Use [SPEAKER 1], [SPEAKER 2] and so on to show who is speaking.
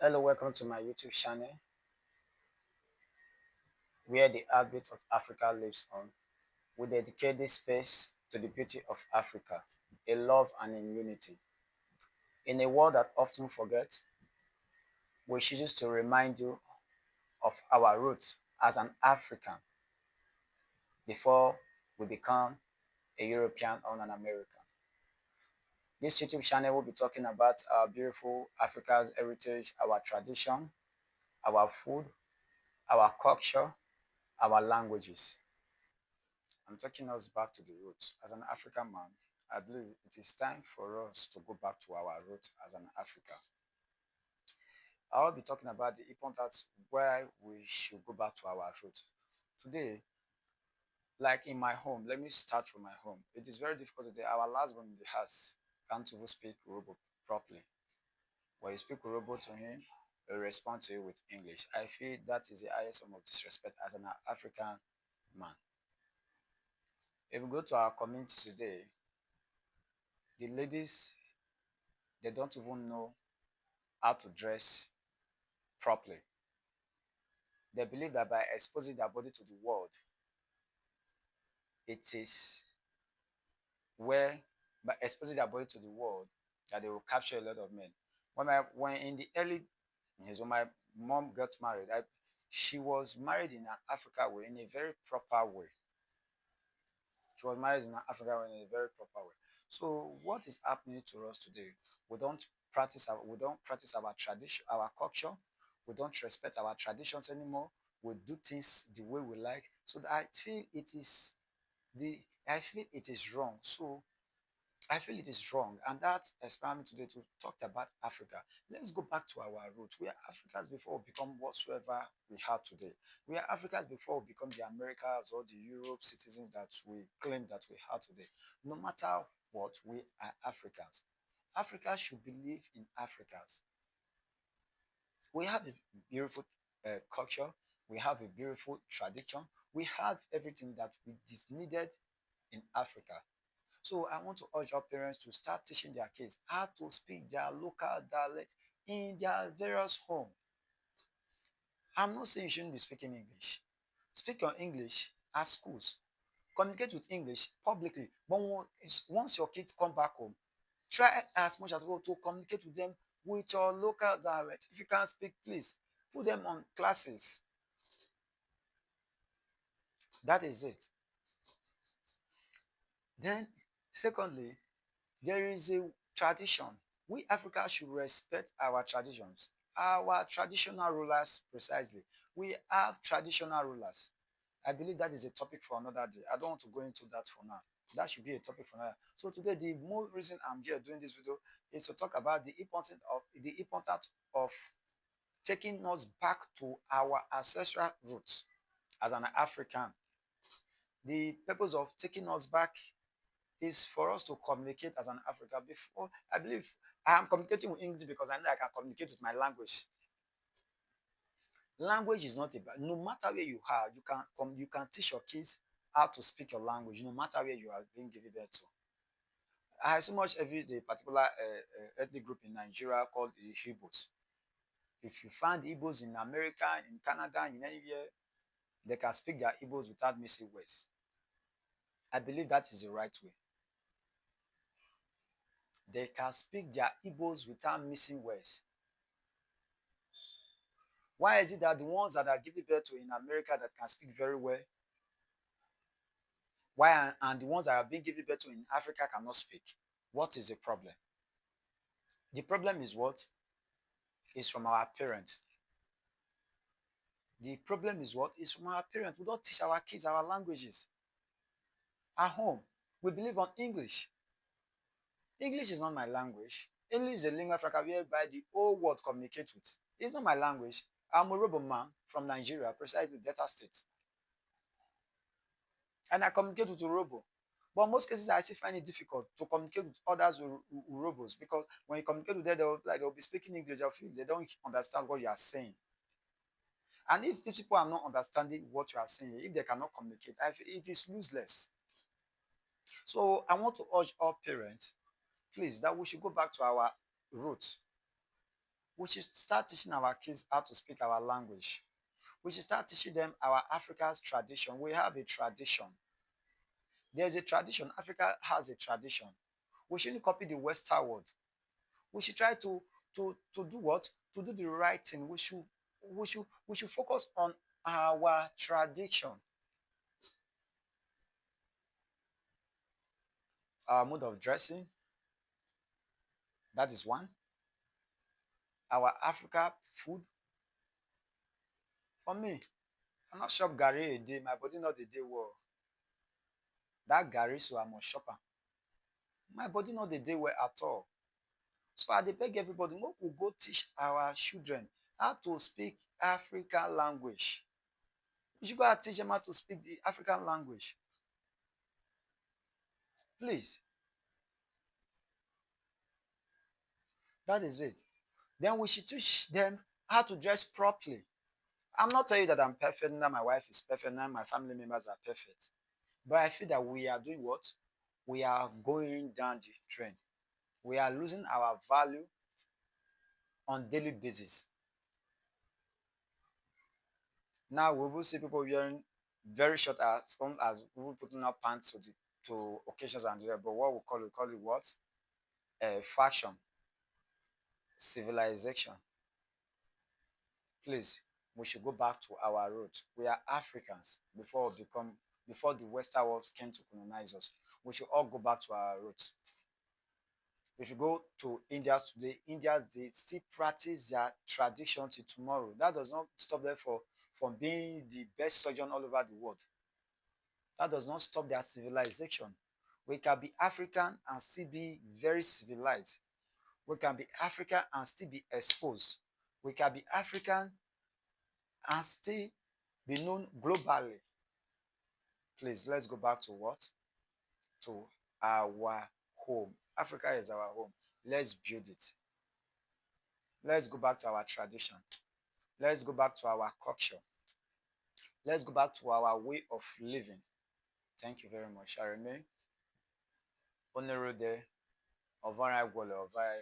[SPEAKER 1] Hello, welcome to my YouTube channel where the heartbeat of Africa lives on. We dedicate this space to the beauty of Africa, in love and in unity. In a world that often forgets, we choose to remind you of our roots as an African before we become a European or an American. This YouTube channel will be talking about our beautiful Africa's heritage, our tradition, our food, our culture, our languages. I'm taking us back to the roots. As an African man, I believe it is time for us to go back to our roots as an African. I'll be talking about the importance why we should go back to our roots. Today, like in my home, let me start from my home. It is very difficult today. Our last one in the house can't even speak Yoruba properly. When you speak Yoruba to him, he'll respond to you with English. I feel that is the highest form of disrespect as an African man. If we go to our community today, the ladies, they don't even know how to dress properly. They believe that by exposing their body to the world, it is where by exposing their body to the world that they will capture a lot of men. When in the early years when my mom got married, she was married in an Africa way, in a very proper way. She was married in an Africa way in a very proper way. So what is happening to us today? We don't practice our tradition, our culture. We don't respect our traditions anymore. We do things the way we like. So the I feel it is wrong. So I feel it is wrong, and that inspired me today to talk about Africa. Let's go back to our roots. We are Africans before we become whatsoever we are today. We are Africans before we become the Americas or the Europe citizens that we claim that we are today. No matter what, we are Africans. Africa should believe in Africans. We have a beautiful culture. We have a beautiful tradition. We have everything that is needed in Africa. So I want to urge our parents to start teaching their kids how to speak their local dialect in their various home. I'm not saying you shouldn't be speaking English. Speak your English at schools. Communicate with English publicly. But once your kids come back home, try as much as possible to communicate with them with your local dialect. If you can't speak, please put them on classes. That is it. Then, secondly, there is a tradition. We Africans should respect our traditions, our traditional rulers precisely. We have traditional rulers. I believe that is a topic for another day. I don't want to go into that for now. That should be a topic for another. So today, the more reason I'm here doing this video is to talk about the importance of taking us back to our ancestral roots as an African. The purpose of taking us back is for us to communicate as an African. Before, I believe I am communicating with English because I know I can communicate with my language. Language is not about, no matter where you are, you can teach your kids how to speak your language, no matter where you are being given birth to. I so much every the particular ethnic group in Nigeria called the Igbos. If you find Igbos in America, in Canada, in anywhere, they can speak their Igbos without missing words. I believe that is the right way. They can speak their Igbos without missing words. Why is it that the ones that are giving birth to in America that can speak very well, and the ones that are being given birth to in Africa cannot speak? What is the problem? The problem is what? Is from our parents. The problem is what? Is from our parents. We don't teach our kids our languages. At home, we believe on English. English is not my language. English is a lingua franca whereby the whole world communicates with. It's not my language. I'm a Yoruba man from Nigeria, precisely Delta State. And I communicate with Yoruba. But in most cases, I still find it difficult to communicate with others Urobos because when you communicate with them, they'll be speaking English. They don't understand what you are saying. And if these people are not understanding what you are saying, if they cannot communicate, I feel it is useless. So I want to urge all parents, please, that we should go back to our roots. We should start teaching our kids how to speak our language. We should start teaching them our Africa's tradition. We have a tradition. There's a tradition. Africa has a tradition. We shouldn't copy the Western world. We should try to do what? To do the right thing. We should focus on our tradition, our mode of dressing. That is one. Our Africa food. For me, I not chop garri a day. My body not the day well. That garri, so I must chop am. My body not the day well at all. So I dey beg everybody, make we go teach our children how to speak African language. We should go and teach them how to speak the African language. Please, that is it. Then we should teach them how to dress properly. I'm not telling you that I'm perfect, now my wife is perfect, now my family members are perfect. But I feel that we are doing what? We are going down the trend. We are losing our value on daily basis. Now we will see people wearing very short as people putting up pants to occasions and but what we call it what? Fashion, civilization. Please, we should go back to our roots. We are Africans before the Western world came to colonize us. We should all go back to our roots. If you go to India today, Indians they still practice their tradition till tomorrow. That does not stop them from being the best surgeon all over the world. That does not stop their civilization. We can be African and still be very civilized. We can be African and still be exposed. We can be African and still be known globally. Please, let's go back to what? To our home. Africa is our home. Let's build it. Let's go back to our tradition. Let's go back to our culture. Let's go back to our way of living. Thank you very much. I remain Honorable Ovara Gwole Ovara.